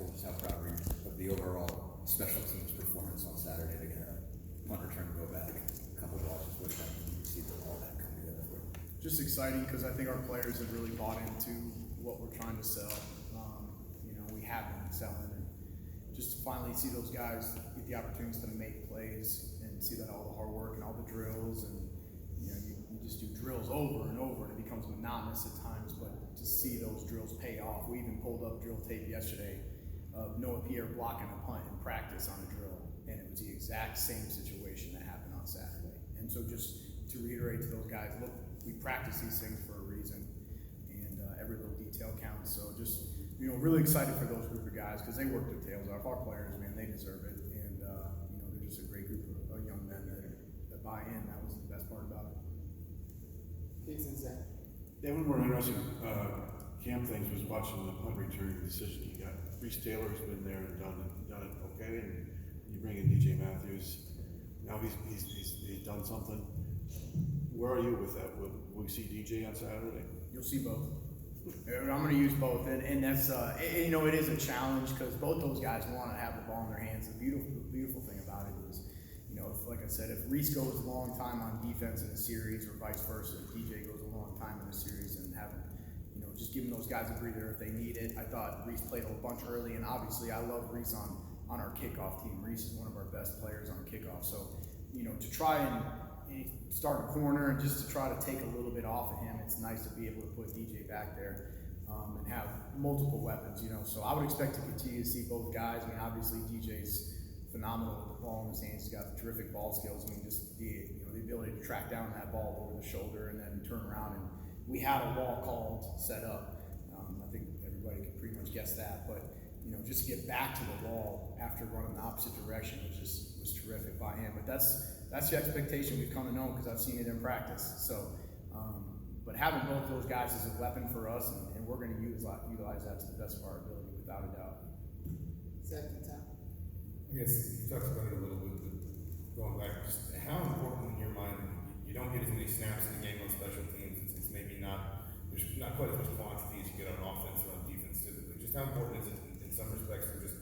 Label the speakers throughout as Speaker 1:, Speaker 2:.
Speaker 1: well, just how proud were you of the overall special teams performance on Saturday to get a punt return to go back, a couple of balls, what that you see all that come together for?
Speaker 2: Just exciting because I think our players have really bought into what we're trying to sell. We have been selling, and just to finally see those guys get the opportunities to make plays and see that all the hard work and all the drills, and you just do drills over and over, and it becomes monotonous at times, but to see those drills pay off. We even pulled up drill tape yesterday of Noah Pierre blocking a punt in practice on a drill, and it was the exact same situation that happened on Saturday. And so just to reiterate to those guys, look, we practice these things for a reason, and every little detail counts. So just really excited for those group of guys because they work their tails off. Our players, man, they deserve it, and they're just a great group of young men that buy in. That was the best part about it.
Speaker 3: Kasey, Zach.
Speaker 4: Yeah, one more interesting camp things was watching the punt return decision. You got Reese Taylor's been there and done it okay, and you bring in DJ Matthews. Now he's done something. Where are you with that? Will we see DJ on Saturday?
Speaker 2: You'll see both. I'm going to use both, and that's it is a challenge because both those guys want to have the ball in their hands. The beautiful thing about it is, like I said, if Reese goes a long time on defense in a series, or vice versa, if DJ goes a long time in a series, and having, just giving those guys a breather if they need it. I thought Reese played a bunch early, and obviously I love Reese on our kickoff team. Reese is one of our best players on kickoff, so to try and start a corner and just to try to take a little bit off of him, it's nice to be able to put DJ back there and have multiple weapons, So I would expect to continue to see both guys. Obviously DJ's phenomenal with the ball in his hands. He's got terrific ball skills. Just the ability to track down that ball over the shoulder and then turn around. And we had a wall called set up. I think everybody could pretty much guess that, but just to get back to the wall after running the opposite direction was terrific by him. But that's the expectation we've come to know because I've seen it in practice. So, but having both those guys is a weapon for us, and we're going to utilize that to the best of our ability, without a doubt.
Speaker 3: Second time.
Speaker 5: I guess you talked about it a little bit, but going back, just how important in your mind, you don't get as many snaps in the game on special teams. It's maybe there's not quite as much quantity as you get on offense or on defense typically. Just how important is it in some respects for just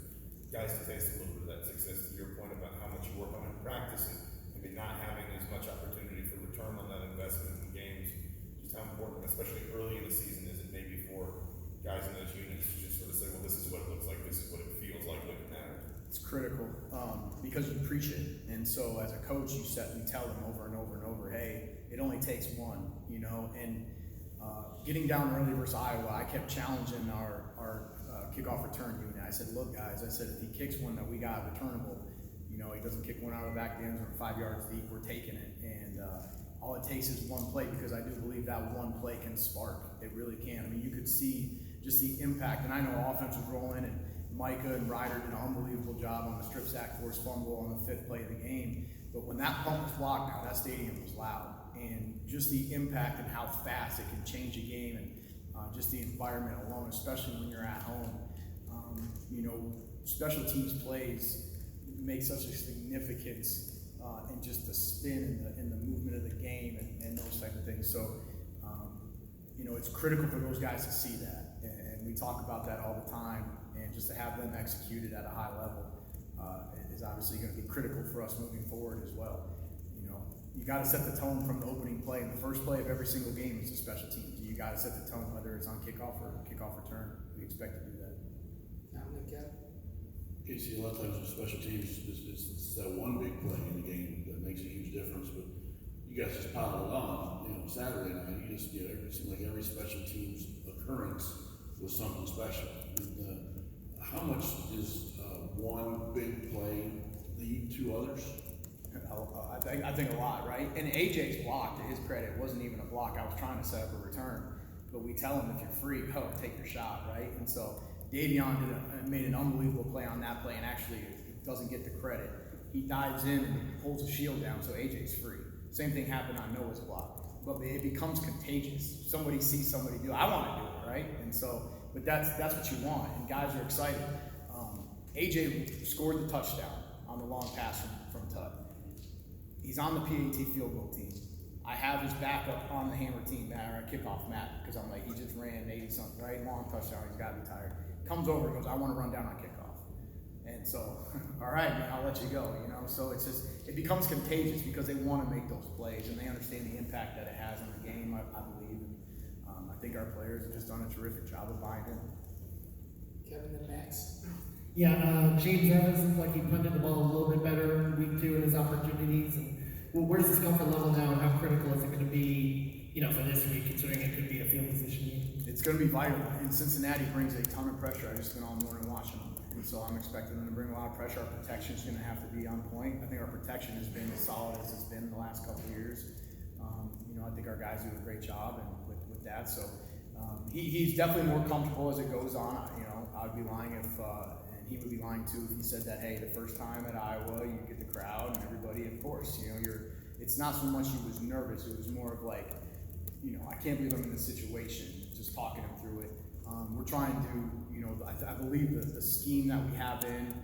Speaker 5: guys to taste a little bit of that success, to your point about how much you work on in practice and maybe not having as much opportunity for return on that investment in games, just how important, especially early in the season, is it maybe for guys in those units to just sort of say, well, this is what it looks like, this is what it feels like looking at it.
Speaker 2: It's critical because you preach it, and so as a coach, you tell them over and over and over, hey, it only takes one, and getting down early versus Iowa, I kept challenging our kickoff return unit. I said, look, guys, if he kicks one that we got returnable, he doesn't kick one out of the back of the end zone 5 yards deep, we're taking it. And all it takes is one play, because I do believe that one play can spark. It really can. You could see just the impact. And I know offense was rolling, and Micah and Ryder did an unbelievable job on the strip sack force fumble on the 5th play of the game. But when that punt was blocked, now that stadium was loud. And just the impact and how fast it can change a game, and just the environment alone, especially when you're at home. Special teams plays make such a significance in just the spin and the movement of the game and those type of things. So, it's critical for those guys to see that. And we talk about that all the time. And just to have them executed at a high level is obviously going to be critical for us moving forward as well. You got to set the tone from the opening play. And the first play of every single game is a special team. You got to set the tone, whether it's on kickoff or kickoff return. We expect to do that.
Speaker 4: Kasey, a lot of times with special teams, it's that one big play in the game that makes a huge difference. But you guys just piled it on. Saturday night, it seemed like every special teams occurrence was something special. And, how much does one big play lead to others?
Speaker 2: I think a lot, right? And AJ's block, to his credit, wasn't even a block. I was trying to set up a return, but we tell him, if you're free, go take your shot, right? And so Davion made an unbelievable play on that play, and actually it doesn't get the credit. He dives in and pulls the shield down, so AJ's free. Same thing happened on Noah's block, but it becomes contagious. Somebody sees somebody do it. I want to do it, right? And so, but that's what you want, and guys are excited. AJ scored the touchdown on the long pass from Tut. He's on the PAT field goal team. I have his backup on the hammer team, or kickoff, Matt, because I'm like, he just ran 80-something, right? Long touchdown, he's got to be tired. comes over and goes, I want to run down on kickoff. And so, all right, man, I'll let you go, you know? So it's just, it becomes contagious because they want to make those plays and they understand the impact that it has on the game, I believe. And I think our players have just done a terrific job of buying in.
Speaker 3: Kevin and Max.
Speaker 6: Yeah, James Evans looked like he punted the ball a little bit better in week 2 in his opportunities. And well, where's his comfort level now, and how critical is it going to be, you know, for this week, considering it could be a field position game?
Speaker 2: It's going to be vital. And Cincinnati brings a ton of pressure. I just spent all morning watching them. And so I'm expecting them to bring a lot of pressure. Our protection is going to have to be on point. I think our protection has been as solid as it's been the last couple of years. You know, I think our guys do a great job and with that. So he's definitely more comfortable as it goes on. You know, I'd be lying if, and he would be lying too, if he said that, hey, the first time at Iowa, you get the crowd and everybody, of course, you know, it's not so much he was nervous. It was more of like, you know, I can't believe I'm in this situation, just talking him through it. We're trying to, you know, I believe that the scheme that we have in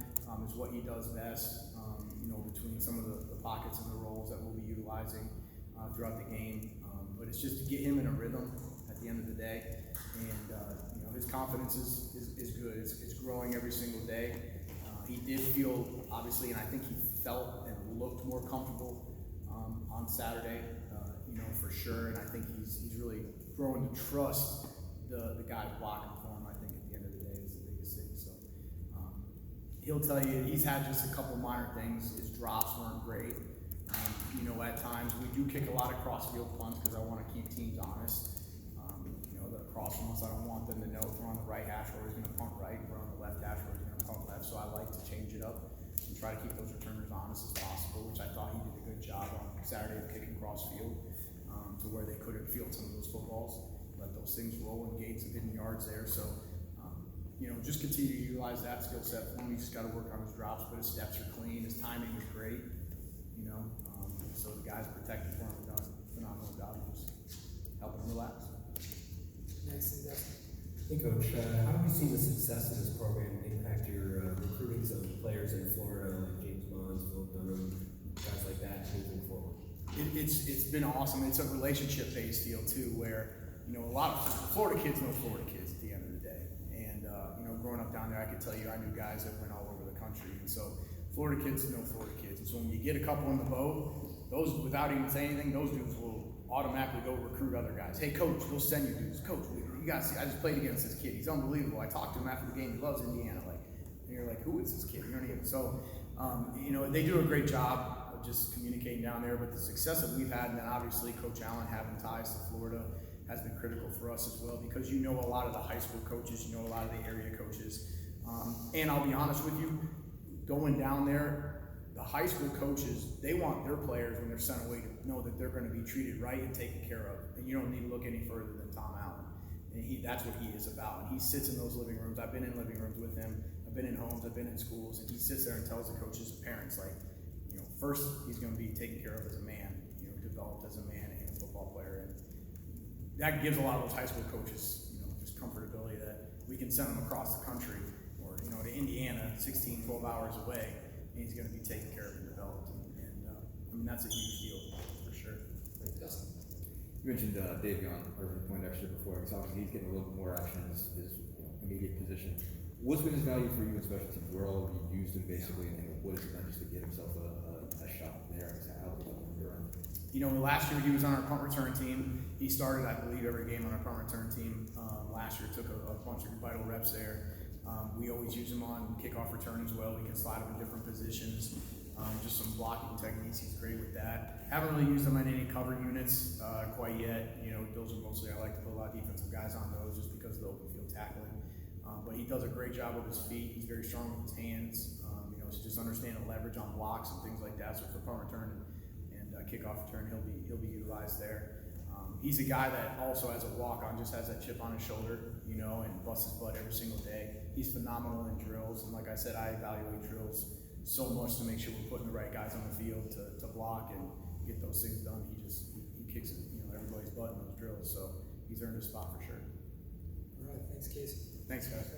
Speaker 2: is what he does best, you know, between some of the pockets and the roles that we'll be utilizing throughout the game. But it's just to get him in a rhythm at the end of the day. And, you know, his confidence is good. It's growing every single day. He did feel, obviously, and I think he felt and looked more comfortable on Saturday, you know, for sure. And I think he's really growing to trust the guy blocking for him. I think at the end of the day is the biggest thing. So he'll tell you he's had just a couple minor things. His drops weren't great. You know, at times we do kick a lot of cross-field punts because I want to keep teams honest. You know, the cross ones, I don't want them to know if we're on the right hash where he's going to punt right, if we're on the left hash where he's going to punt left. So I like to change it up and try to keep those returners honest as possible, which I thought he did a good job on Saturday of kicking cross-field to where they couldn't field some of those footballs. Let those things roll and gain some hidden yards there. So, you know, just continue to utilize that skill set for him. He's just got to work on his drops, but his steps are clean. His timing is great. You know, so the guys protected for him have done a phenomenal job of just helping him relax.
Speaker 3: Max and Dustin.
Speaker 7: Hey Coach, how have you seen the success of this program impact your recruiting of players in Florida, like James Bonds, Phil Dunham, guys like that, moving forward?
Speaker 2: It's been awesome. It's a relationship-based deal too, where, you know, a lot of Florida kids know Florida kids at the end of the day. And you know, growing up down there, I could tell you I knew guys that went all over the country, and so Florida kids know Florida kids. And so when you get a couple in the boat, those, without even saying anything, those dudes will automatically go recruit other guys. Hey coach, we'll send you dudes. Coach, you guys see, I just played against this kid. He's unbelievable. I talked to him after the game. He loves Indiana. Like, and you're like, who is this kid? You don't even. So, you know, they do a great job of just communicating down there. But the success that we've had, and then obviously Coach Allen having ties to Florida has been critical for us as well, because you know a lot of the high school coaches, you know a lot of the area coaches. And I'll be honest with you, going down there, the high school coaches, they want their players when they're sent away to know that they're going to be treated right and taken care of. And you don't need to look any further than Tom Allen. And that's what he is about. And he sits in those living rooms. I've been in living rooms with him. I've been in homes. I've been in schools. And he sits there and tells the coaches and parents, like, you know, first he's going to be taken care of as a man, you know, developed as a man and a football player. And that gives a lot of those high school coaches, you know, just comfortability that we can send them across the country or, you know, to Indiana, 16, 12 hours away, and he's going to be taken care of and developed. And I mean, that's a huge deal for sure.
Speaker 3: Dustin.
Speaker 1: You mentioned Davion Irvin Poindexter before, because obviously he's getting a little bit more action in his you know, immediate position. What's been his value for you in special teams? Where all have you used him basically, and what has it done just to get himself a shot there? How has it helped him run?
Speaker 2: You know, last year he was on our punt return team. He started, I believe, every game on our punt return team. Last year took a bunch of vital reps there. We always use him on kickoff return as well. We can slide him in different positions. Just some blocking techniques. He's great with that. Haven't really used him on any cover units quite yet. You know, those are mostly, I like to put a lot of defensive guys on those just because of the open field tackling. But he does a great job with his feet. He's very strong with his hands. You know, so just understanding leverage on blocks and things like that. So for punt return and kickoff return, he'll be utilized there. He's a guy that also, as a walk-on, just has that chip on his shoulder, you know, and busts his butt every single day. He's phenomenal in drills, and like I said, I evaluate drills so much to make sure we're putting the right guys on the field to block and get those things done. He kicks it, you know, everybody's butt in those drills, so he's earned his spot for sure.
Speaker 3: All right, thanks, Kasey.
Speaker 2: Thanks, guys.